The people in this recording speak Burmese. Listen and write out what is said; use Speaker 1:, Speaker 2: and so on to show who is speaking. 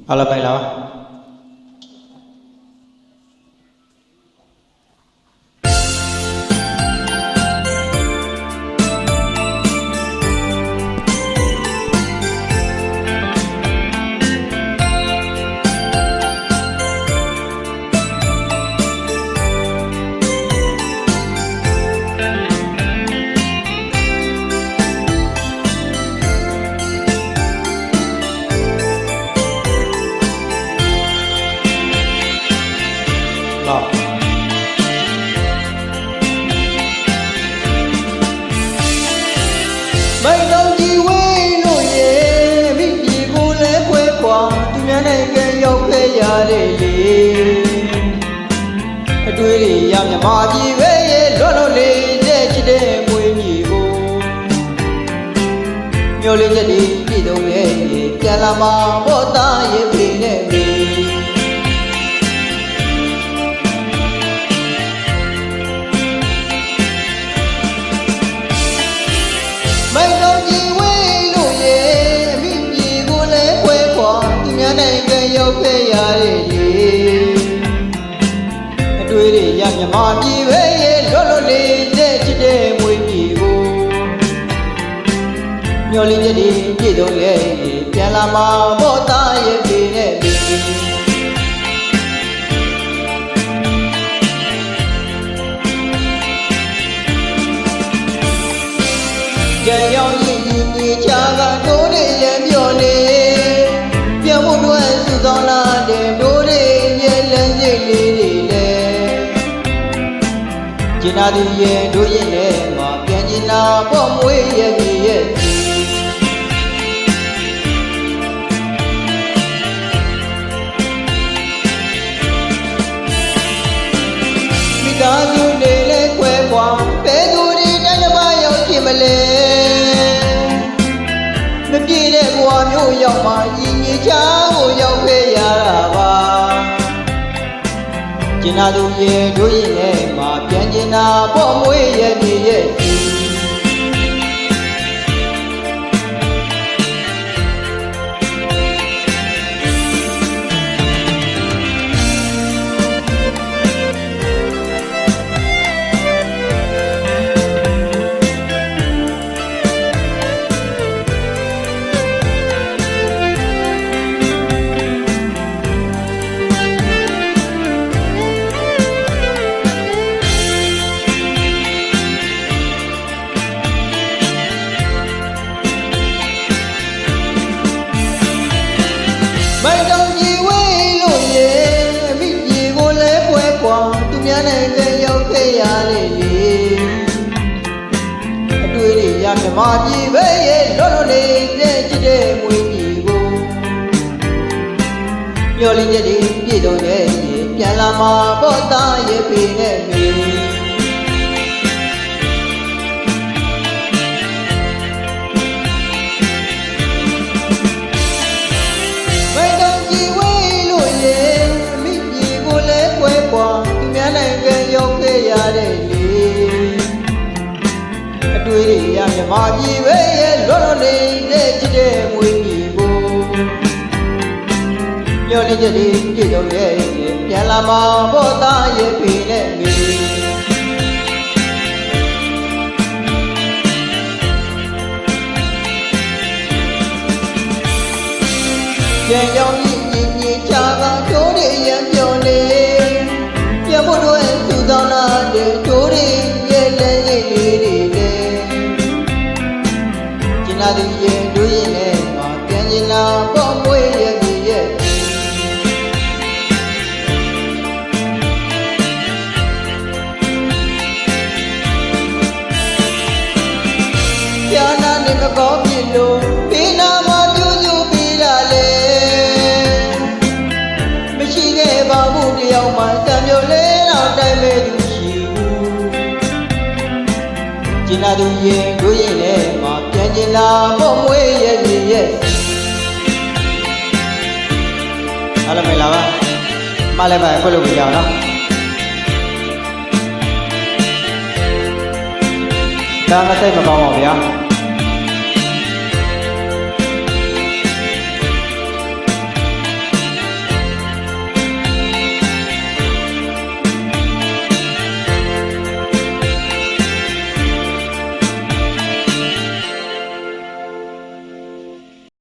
Speaker 1: အားလုံးပဲလား
Speaker 2: ไม่ต้องจีเว้ยโลเย่มิจีกูလဲခွဲခွာသူများနိုင်ငံရောက်ခဲ့ရတဲ့လေအတွေ့တွေရမြမကြီးပဲရဲ့လွတ်လွတ်လေးတဲ့ချစ်တဲ့မွေးမြီကိုမျိုးလေးချက်တွေပြည့်စုံရဲ့ပြန်လာမှာဘောသားရဲ့ဖေနဲ့မေไม่ต้องจีเว้ยโลเย่มิจีกูလဲခွဲခွာသူများနိုင်ငံရောက်ခဲ့ရတဲ့လေအတွေ့တွေရမြမကြီးပဲရဲ့လွတ်လွတ်လေးတဲ့ချစ်တဲ့မွေးမြီကိုမျိုးလေးချက်တွေပြည့်စုံရဲ့ပြန်လာမှာဘောသားရဲ့ဖေနဲ့မေကြံရောက်ရင်ညီချာကတိုးတွေရဲ့ပြောနေပြန်ဖို့အတွက်စုဆောင်လာတဲ့တိုးတွေရဲ့လက်စိတ်လေးတွေလေကျင်နာသူရဲ့တို့ရင်နဲ့မှာပြန်ကျင်နာပေါ့မွေးရဲ့ကြီးရဲ့မိသားစုတွေလည်းခွဲခွာဘယ်သူတွေတိုင်းတစ်ပါးရောက်ဖြစ်မလဲမပြည့်တဲ့ဘဝမျိုးရောက်မှညီညီချာကိုရောက်ခဲ့ရတာပါကျင်နာသူရဲ့တို့ရင်နဲ့မှာပြန်ကျင်နာပေါ့မွေးရဲ့ကြီးရဲ့ไม่ต้องจีเว้ยโลเย่มิจีกูလဲခွဲခွာသူများနိုင်ငံရောက်ခဲ့ရတဲ့လေအတွေ့တွေရမြမကြီးပဲရဲ့လွတ်လွတ်လေးတဲ့ချစ်တဲ့မွေးမြီကိုမျိုးလေးချက်တွေပြည့်စုံရဲ့ပြန်လာမှာပေါ့သားရဲ့ဖေနဲ့မေနိုင်ငံရောက်ခဲ့ရတဲ့လေအတွေ့တွေရမြမကြီးပဲရဲ့လွတ်လွတ်လေးတဲ့ချစ်တဲ့မွေးမြီကိုမျိုးလေးချက်တွေပြည့်စုံရဲ့ပြန်လာမှာဘောသားရဲ့ဖေနဲ့မေကြံကြောင်းကြီးညီညီချာကတိုးတွေရံပြောနေပြန်ဖို့အတွက်သူဆောင်လာတဲ့တိုးတွေရဲ့လက်ရည်လေးတွေနဲ့ကျင်နာသူရဲ့တို့ရင်နဲ့မှာပြန်ကျင်နာပေါ့မွေးရဲ့ကြီးရဲ့ပြန်နာနေမကောင်းပြီလို့ဒီနာမှာကျူးကျူးပြီးတာလေမရှိခဲ့ပါဘူးတယောက်မှတံမျိုးလေးတော့တိုင်းမဲ့သူရှိဘူးကျင်နာသူရင်တို့ရင်လည်းမပြန်ကျင်လာပေါ့မွေးရဲ့ကြီးရဲ့အားလုံးပဲလာပါမလည်းပါခွက်လို့ပြကြအောင်နော်ဒါမသိမကောင်းပါဗျာ